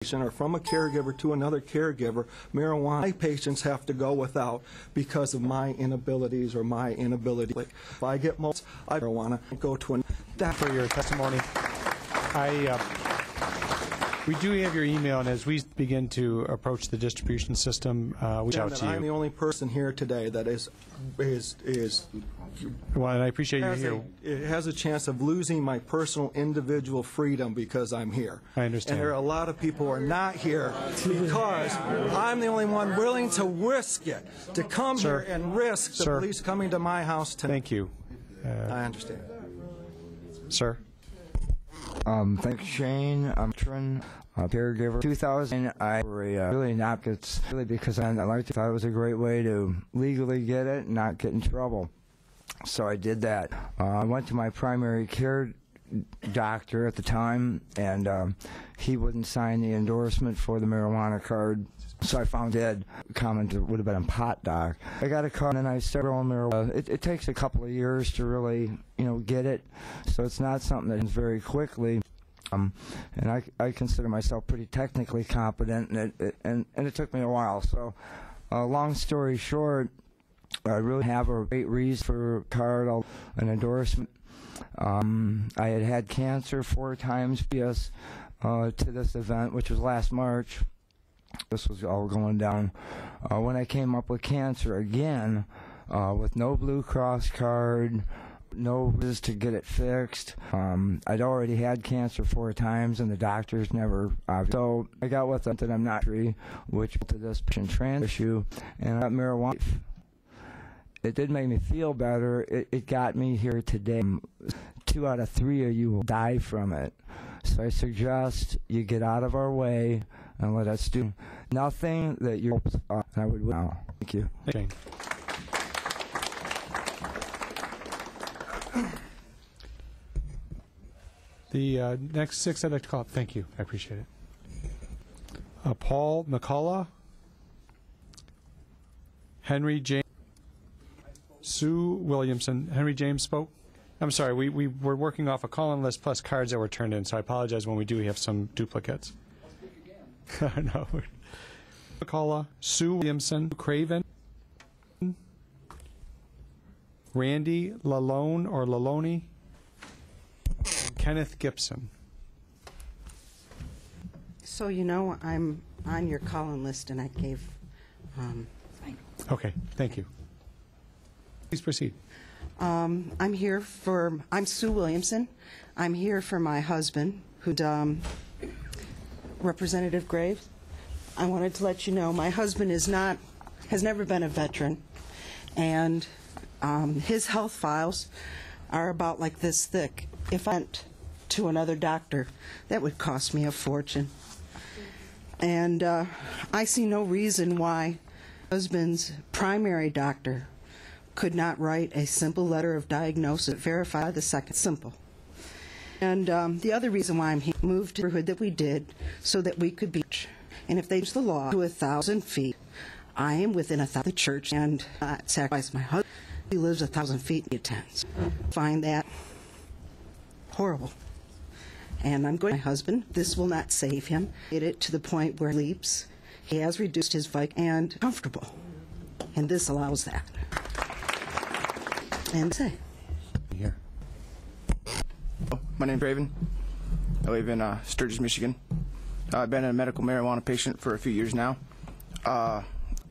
or from a caregiver to another caregiver, marijuana patients have to go without because of my inabilities or my inability. If I get marijuana, I go to that for your testimony. We do have your email, and as we begin to approach the distribution system, we reach out to you. I'm the only person here today that is well, and I appreciate you here. It has a chance of losing my personal individual freedom because I'm here. I understand. And there are a lot of people who are not here because I'm the only one willing to risk it, to come here and risk the police coming to my house tonight. Thank you. I understand. Sir? Thanks, Shane. I'm a caregiver. 2000, I really not really because I thought it was a great way to legally get it and not get in trouble. So I did that. I went to my primary care doctor at the time, and he wouldn't sign the endorsement for the marijuana card. So I found Ed, comment would have been a pot doc. I got a card and I started growing marijuana. It takes a couple of years to really, get it. So it's not something that happens very quickly. And I consider myself pretty technically competent, and it took me a while. So, long story short, I really have a great reason for a card, an endorsement. I had cancer 4 times previous to this event, which was last March. This was all going down. When I came up with cancer again, with no Blue Cross card, no ways to get it fixed. I'd already had cancer 4 times, and the doctors never. So I got with something I'm not free, which to this trans issue, and I got marijuana. It did make me feel better. It got me here today. 2 out of 3 of you will die from it. So I suggest you get out of our way and let us do nothing that you're. I would now. Thank you. Thank you. The next 6 I'd like to call up. Thank you. I appreciate it. Paul McCullough, Henry James, Sue Williamson. Henry James spoke. I'm sorry, we were working off a call-in list plus cards that were turned in, so I apologize when we do have some duplicates. No. McCullough, Sue Williamson, Craven, Randy Lalone or Lalone, Kenneth Gibson. So I'm on your call-in list, and I gave. Okay, thank you. Please proceed. I'm Sue Williamson. I'm here for my husband, Representative Graves. I wanted to let you know my husband has never been a veteran, and his health files are about like this thick. If I went to another doctor, that would cost me a fortune. And I see no reason why my husband's primary doctor could not write a simple letter of diagnosis, verify the second simple. And the other reason why I'm here, moved to the neighborhood that we did so that we could be, and if they change the law to 1,000 feet, I am within 1,000 church and sacrifice my husband. He lives 1,000 feet and he attends. Find that horrible. And I'm going to my husband. This will not save him. Get it to the point where he leaps. He has reduced his bike and comfortable. And this allows that. And say. Here. My name's Raven. I live in Sturgis, Michigan. I've been a medical marijuana patient for a few years now.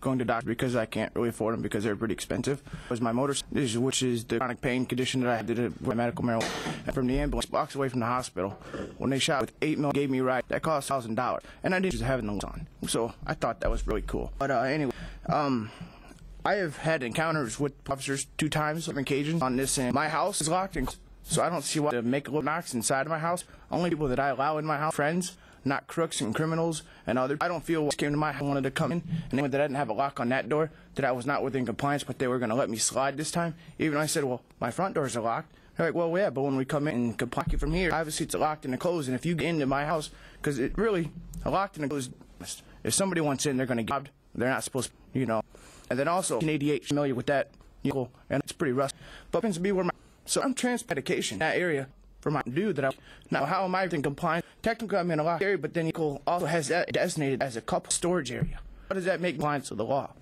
Going to doctor because I can't really afford them because they're pretty expensive. It was my motor, which is the chronic pain condition that I had with medical marijuana. And from the ambulance, blocks away from the hospital, when they shot with 8 mil, gave me a ride. That cost $1,000, and I didn't just have the lights on. So I thought that was really cool. But anyway, I have had encounters with officers 2 times, different occasions on this, and my house is locked, and so I don't see why to make a little knocks inside of my house. Only people that I allow in my house, friends, not crooks and criminals and others. I don't feel what came to my house wanted to come in, and that I didn't have a lock on that door, that I was not within compliance, but they were going to let me slide this time. Even though I said, well, my front doors are locked. They're like, well, yeah, but when we come in and comply from here, obviously it's locked and closed, and if you get into my house, because it really, locked and closed, if somebody wants in, they're going to get robbed. They're not supposed to, And then also, 1988, familiar with that, and it's pretty rusty. But it happens to be where so I'm trans medication in that area. for my due that I now how am I in compliance? Technically I'm in a locked area, but then Eagle also has that designated as a couple storage area. How does that make compliance with the law?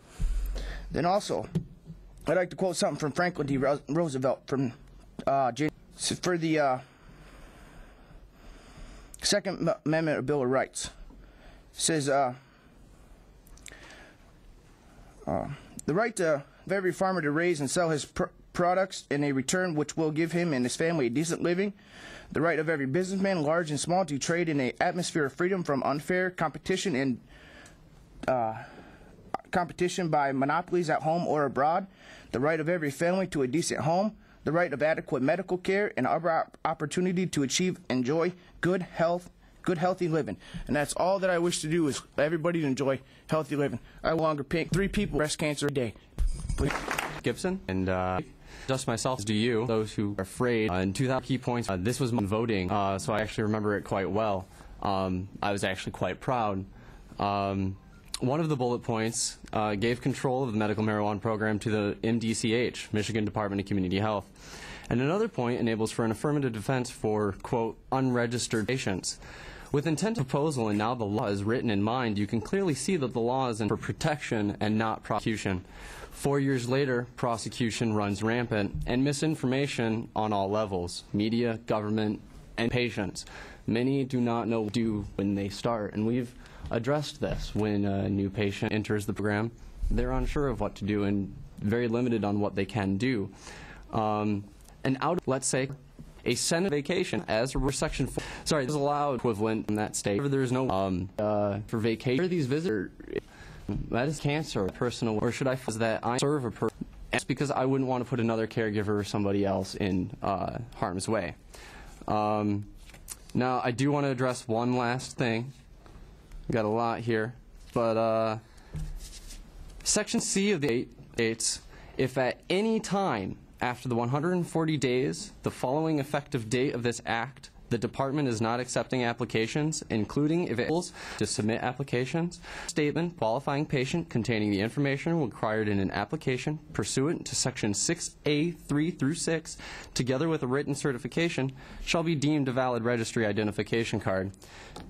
Then also, I'd like to quote something from Franklin D. Roosevelt from for the Second Amendment of Bill of Rights. It says the right of every farmer to raise and sell his products in a return which will give him and his family a decent living. The right of every businessman, large and small, to trade in an atmosphere of freedom from unfair competition and competition by monopolies at home or abroad. The right of every family to a decent home. The right of adequate medical care and other opportunity to enjoy good health, good healthy living. And that's all that I wish to do, is everybody to enjoy healthy living. I no longer pick 3 people breast cancer a day. Please. Gibson, and just myself, do you, those who are afraid. In 2000 key points, this was my voting, so I actually remember it quite well. I was actually quite proud. One of the bullet points gave control of the medical marijuana program to the MDCH, Michigan Department of Community Health. And another point enables for an affirmative defense for, quote, unregistered patients. With intent of proposal and now the law is written in mind, you can clearly see that the law is in for protection and not prosecution. 4 years later, prosecution runs rampant, and misinformation on all levels, media, government, and patients. Many do not know what to do when they start, and we've addressed this. When a new patient enters the program, they're unsure of what to do and very limited on what they can do. And out of, let's say, a Senate vacation, as for Section 4, sorry, is allowed equivalent in that state. There's no for vacation. Are these visitors? That is cancer, personal, or should I feel that I serve a person? It's because I wouldn't want to put another caregiver or somebody else in harm's way. Now, I do want to address one last thing. We've got a lot here, but Section C of the 8 states, if at any time after the 140 days, the following effective date of this act, the department is not accepting applications, including if it is to submit applications, statement qualifying patient containing the information required in an application pursuant to Section 6A 3 through 6, together with a written certification, shall be deemed a valid registry identification card.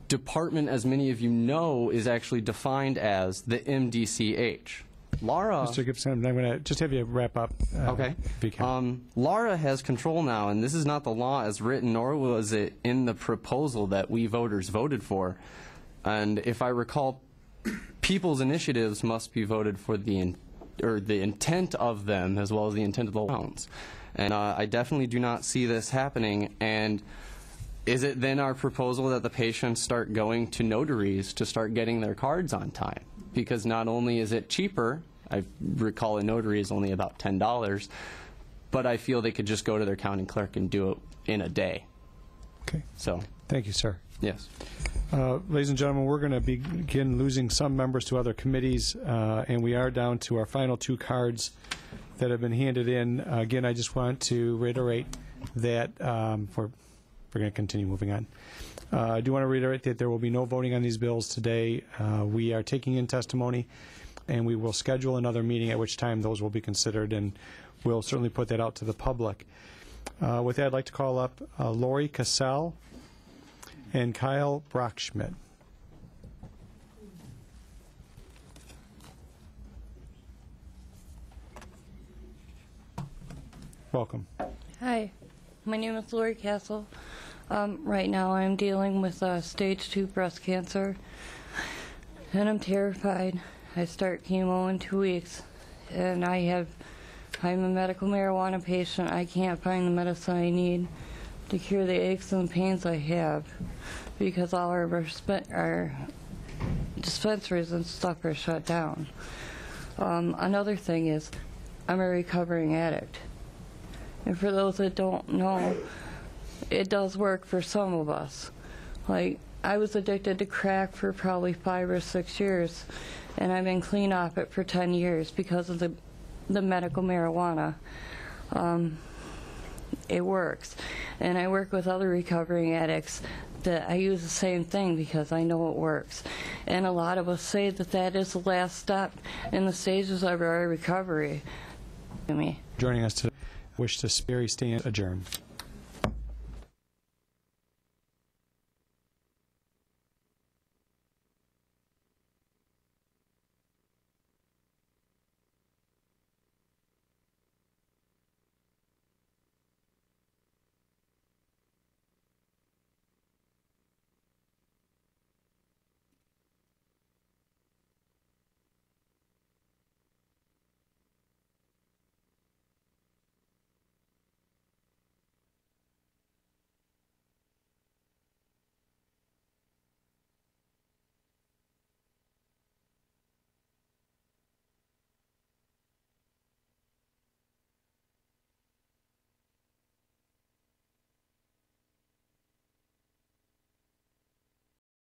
Department, as many of you know, is actually defined as the MDCH. Laura, Mr. Gibson, I'm going to just have you wrap up. Okay. If you can. Laura has control now, and this is not the law as written, nor was it in the proposal that we voters voted for. And if I recall, people's initiatives must be voted for the intent of them as well as the intent of the towns. And I definitely do not see this happening. And is it then our proposal that the patients start going to notaries to start getting their cards on time? Because not only is it cheaper, I recall a notary is only about $10, but I feel they could just go to their county clerk and do it in a day. Okay. So, thank you, sir. yes. Ladies and gentlemen, we're going to begin losing some members to other committees, and we are down to our final 2 cards that have been handed in. Again, I just want to reiterate that we're going to continue moving on. I do want to reiterate that there will be no voting on these bills today. We are taking in testimony, and we will schedule another meeting at which time those will be considered, and we'll certainly put that out to the public. With that, I'd like to call up Lori Cassell and Kyle Brockschmidt. Welcome. Hi, my name is Lori Castle. Right now I'm dealing with stage 2 breast cancer, and I'm terrified. I start chemo in 2 weeks, and I'm a medical marijuana patient. I can't find the medicine I need to cure the aches and pains I have, because all our dispensaries and stuff are shut down. Another thing is, I'm a recovering addict. And for those that don't know, it does work for some of us. Like, I was addicted to crack for probably 5 or 6 years, and I've been clean off it for 10 years because of the medical marijuana. It works. And I work with other recovering addicts that I use the same thing because I know it works. And a lot of us say that that is the last step in the stages of our recovery. Joining us today, wish to stand adjourned.